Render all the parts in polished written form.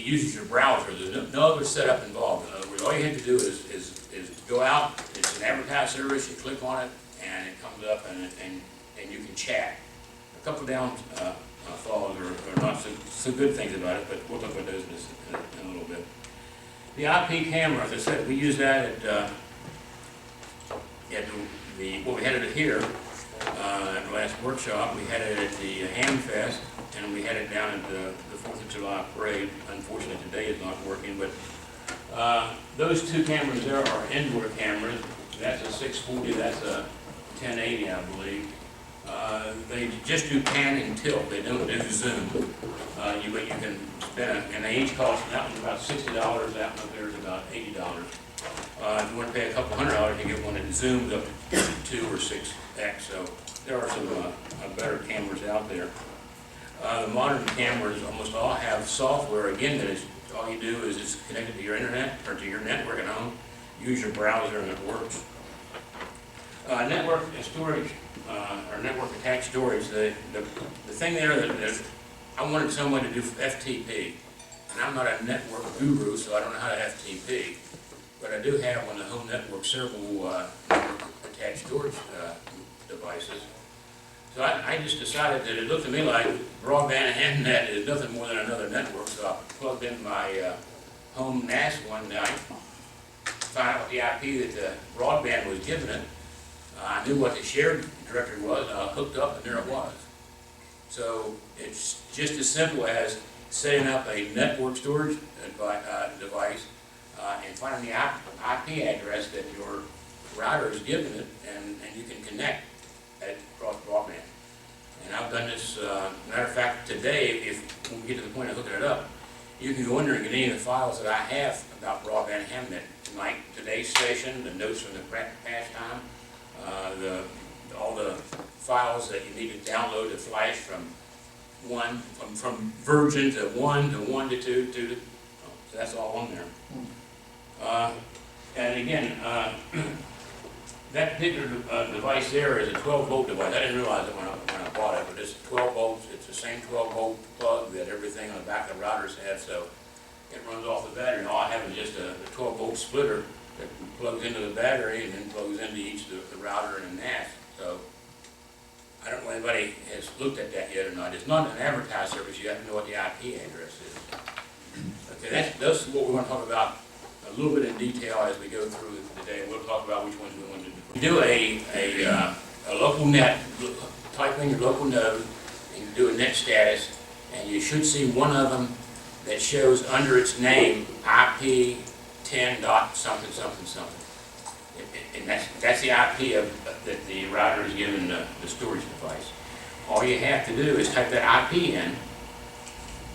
it uses your browser. There's no other setup involved. In other words, all you have to do is go out. It's an advertised service. You click on it, and it comes up, and you can chat. A couple downfalls or not so good things about it, but we'll talk about those in a little bit. The IP camera, as I said, we use that at well, we had it here at the last workshop. We had it at the Ham Fest, and we had it down at the 4th of July parade. Unfortunately, today is not working, but those two cameras there are indoor cameras. That's a 640, that's a 1080, I believe. They just do pan and tilt. They don't do zoom. But you can spend, and they each cost, that one's about $60, that one there's about $80. If you want to pay a couple $100, you get one that zooms up to 2 or 6x. So there are some better cameras out there. The modern cameras almost all have software, again, that is, all you do is it's connected to your internet or to your network at home. Use your browser and it works. Network and storage, or network attached storage, the thing there that I wanted someone to do FTP. And I'm not a network guru, so I don't know how to FTP. But I do have on the home network several network attached storage devices. So I just decided that it looked to me like broadband and net is nothing more than another network. So I plugged in my home NAS one night, found out what the IP that the broadband was giving it. I knew what the shared directory was, and I hooked up, and there it was. So it's just as simple as setting up a network storage device and finding the IP address that your router is giving it, and you can connect across broadband. And I've done this, matter of fact, today, when we get to the point of hooking it up, you can go in there and get any of the files that I have about broadband Hamnet, like today's session, the notes from the past time, all the files that you need to download to flash from Virgin to 1 to 1 to 2 to, so that's all on there. And again, that particular device there is a 12-volt device. I didn't realize it when I bought it, but it's 12 volts. It's the same 12-volt plug that everything on the back of the routers have, so it runs off the battery. And all I have is just a 12-volt splitter that plugs into the battery and then plugs into each the router and the NAS. So I don't know if anybody has looked at that yet or not. It's not an advertised service. You have to know what the IP address is. Okay, that's what we're going to talk about a little bit in detail as we go through the day. We'll talk about which ones we want to do. You do a local net, type in your local node, and you do a net status, and you should see one of them that shows under its name IP 10 dot something something something. And that's the IP that the router is given the storage device. All you have to do is type that IP in.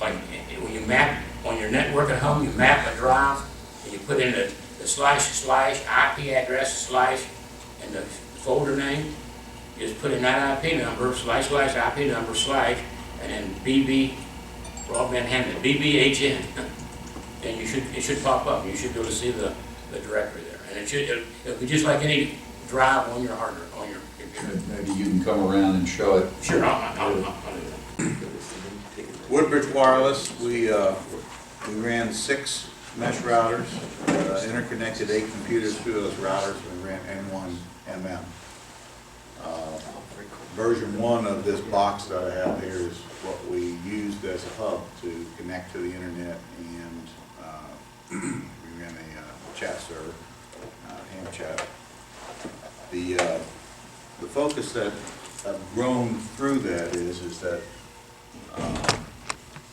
Like when you map on your network at home, you map a drive, and you put in the // IP address / and the folder name. You just put in that IP number / IP number / and then BB broadband Hamnet BBHN. And it should pop up. You should be able to see the directory there, and it'll be just like any drive on your hard drive, on your computer. Maybe you can come around and show it. Sure, I'll do that. Woodbridge Wireless, we ran 6 mesh routers, interconnected 8 computers through those routers. We ran N1 MM. Version 1 of this box that I have here is what we used as a hub to connect to the internet, and we ran a chat server, ham chat. The focus that I've grown through that is that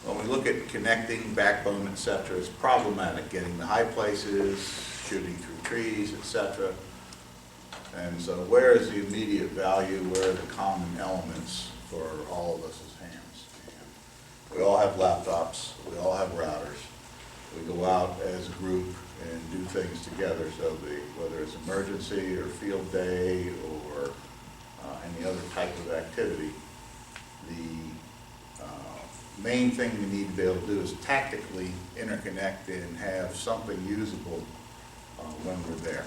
when we look at connecting, backbone, etc., it's problematic getting the high places, shooting through trees, etc. And so where is the immediate value, where are the common elements for all of us as hams? And we all have laptops, we all have routers. We go out as a group and do things together, so whether it's emergency or field day or any other type of activity, the main thing we need to be able to do is tactically interconnect and have something usable when we're there.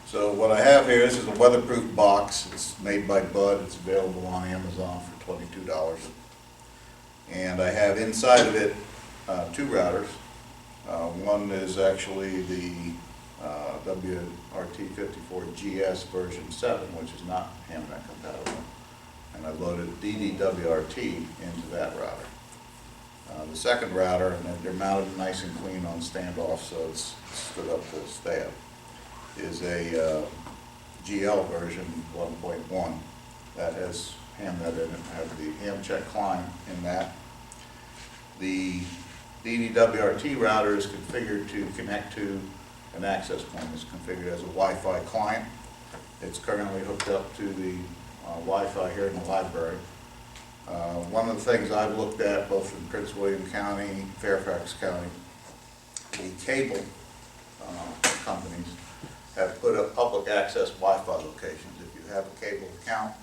So what I have here, this is a weatherproof box. It's made by Bud. It's available on Amazon for $22. And I have inside of it 2 routers. One is actually the WRT54GS version 7, which is not HAMNet compatible. And I loaded DDWRT into that router. The second router, and they're mounted nice and clean on standoff, so it's stood up to stay up, is a GL version 1.1 that has HAMNet in it. I have the HAMCheck client in that. The DDWRT router is configured to connect to an access point. It's configured as a Wi-Fi client. It's currently hooked up to the Wi-Fi here in the library. One of the things I've looked at, both in Prince William County, Fairfax County, the cable companies have put up public access Wi-Fi locations. If you have a cable account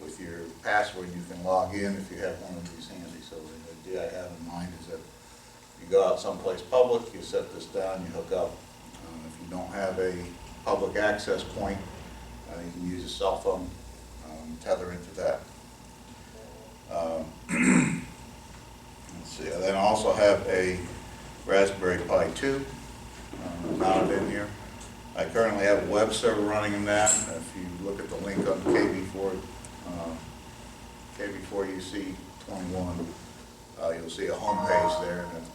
with your password, you can log in if you have one of these handy. So the idea I have in mind is that you go out someplace public, you set this down, you hook up. If you don't have a public access point, you can use a cell phone, tether into that. Let's see, I then also have a Raspberry Pi 2 mounted in here. I currently have a web server running in that. If you look at the link on KV4UC21, you'll see a home page there. And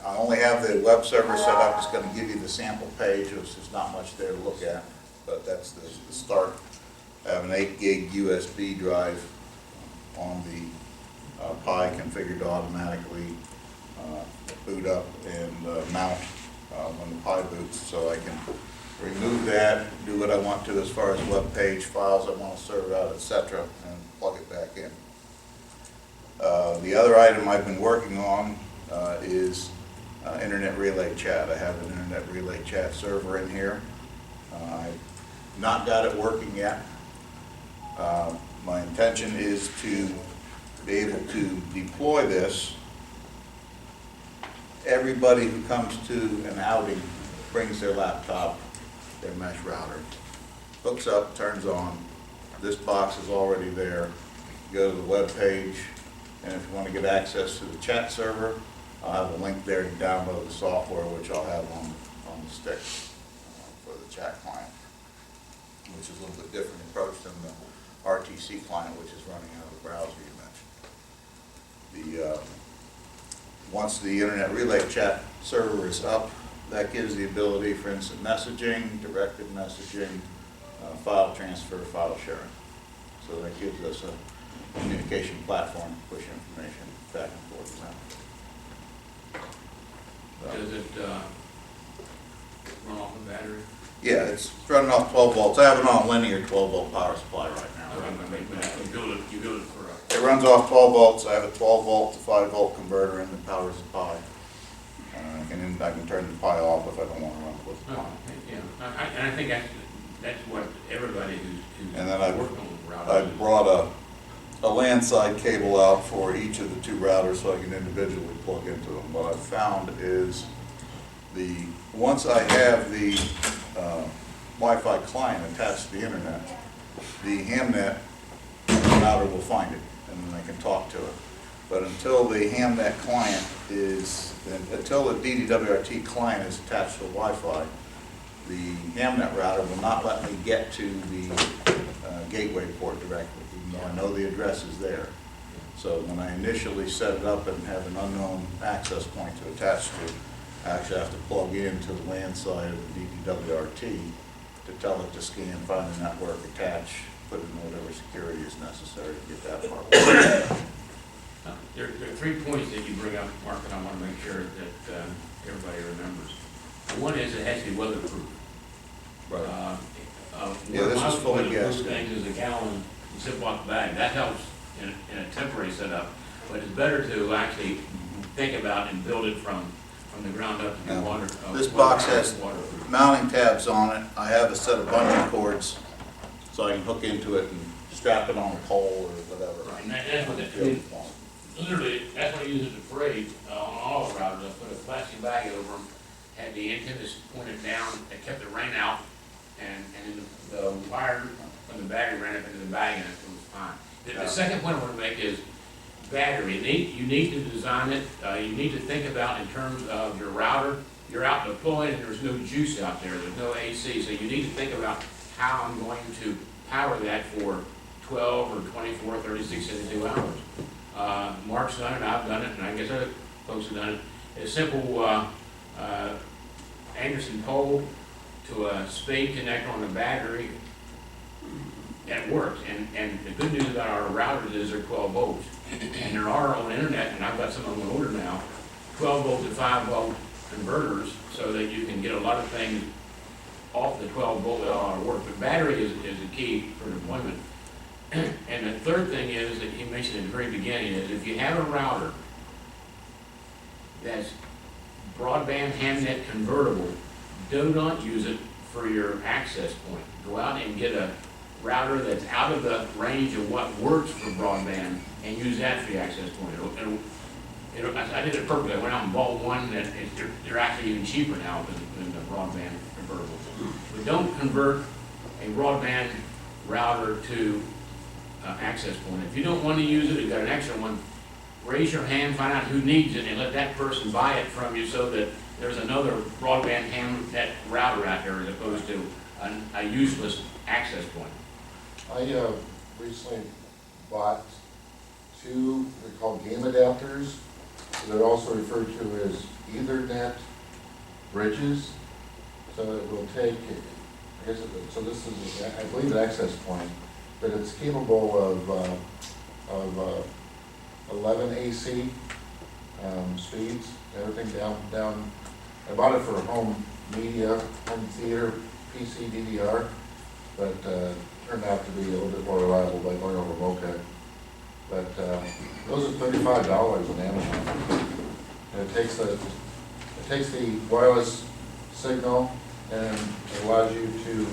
I only have the web server set up. It's going to give you the sample page. There's not much there to look at, but that's the start. I have an 8 gig USB drive on the Pi configured to automatically boot up and mount when the Pi boots, so I can remove that, do what I want to as far as web page files I want to serve out, etc., and plug it back in. The other item I've been working on is Internet Relay Chat. I have an Internet Relay Chat server in here. I've not got it working yet. My intention is to be able to deploy this. Everybody who comes to an outing brings their laptop, their mesh router, hooks up, turns on. This box is already there. You go to the web page, and if you want to get access to the chat server, I'll have a link there to download the software, which I'll have on the stick for the chat client, which is a little bit different approach than the RTC client, which is running out of the browser you mentioned. Once the Internet Relay Chat server is up, that gives the ability for instant messaging, directed messaging, file transfer, file sharing. So that gives us a communication platform to push information back and forth. Does it run off the battery? Yeah, it's running off 12 volts. I have it on a linear 12 volt power supply right now. You build it for It runs off 12 volts. I have a 12 volt to 5 volt converter in that powers the Pi. And I can turn the Pi off if I don't want to run with the Pi. Yeah, and I think that's what everybody who's And then I working on routers. brought a LAN side cable out for each of the two routers so I can individually plug into them. What I've found is once I have the Wi-Fi client attached to the internet, the HAMNet router will find it, and then I can talk to it. But until the HAMNet client until the DDWRT client is attached to the Wi-Fi, the HAMNet router will not let me get to the gateway port directly, even though I know the address is there. So when I initially set it up and have an unknown access point to attach to, I actually have to plug into the LAN side of the DDWRT to tell it to scan, find the network, attach, put in whatever security is necessary to get that part working. There are 3 points that you bring up, Mark, and I want to make sure that everybody remembers. One is it has to be weatherproof. Right. Yeah, this is fully One of gassed. those things is a gallon Ziploc bag. That helps in a temporary setup, but it's better to actually think about and build it from the ground up to be water. This box has waterproof. mounting tabs on it. I have a set of bungee cords so I can hook into it and strap it on a pole or whatever. Right, and that's what literally, that's what I use as a parade on all the routers. I put a plastic bag over them, had the antennas pointed down, that kept the rain out, and then the wire from the battery ran up into the bag and it was fine. The second point I want to make is battery. You need to design it, you need to think about in terms of your router. You're out deploying and there's no juice out there, there's no AC, so you need to think about how I'm going to power that for 12 or 24, 36, 72 hours. Mark's done it, I've done it, and I guess other folks have done it. A simple Anderson pole to a spade connector on the battery, that works. And the good news about our routers is they're 12 volts. And there are on the internet, and I've got some of them on order now, 12 volt to 5 volt converters, so that you can get a lot of things off the 12 volt that ought to work. But battery is a key for deployment. And the third thing is, that he mentioned at the very beginning, is if you have a router that's broadband Hamnet convertible, do not use it for your access point. Go out and get a router that's out of the range of what works for broadband and use that for your access point. I did it purposely. I went out and bought one that they're actually even cheaper now than the broadband convertible. But don't convert a broadband router to access point. If you don't want to use it, you've got an extra one, raise your hand, find out who needs it, and let that person buy it from you so that there's another broadband Hamnet router out there as opposed to a useless access point. I recently bought two, they're called game adapters. They're also referred to as Ethernet bridges. So it will take, I guess, so this is, I believe, an access point, but it's capable of 11 AC speeds, everything down. I bought it for home media, home theater, PC, DVR, but turned out to be a little bit more reliable by going over MoCA. But those are $35 on Amazon. And it takes the wireless signal and it allows you to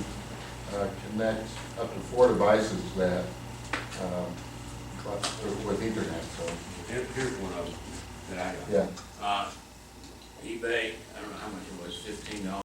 connect up to 4 devices to that with Ethernet. So Here's one of them that I got. yeah. eBay, I don't know how much it was, $15.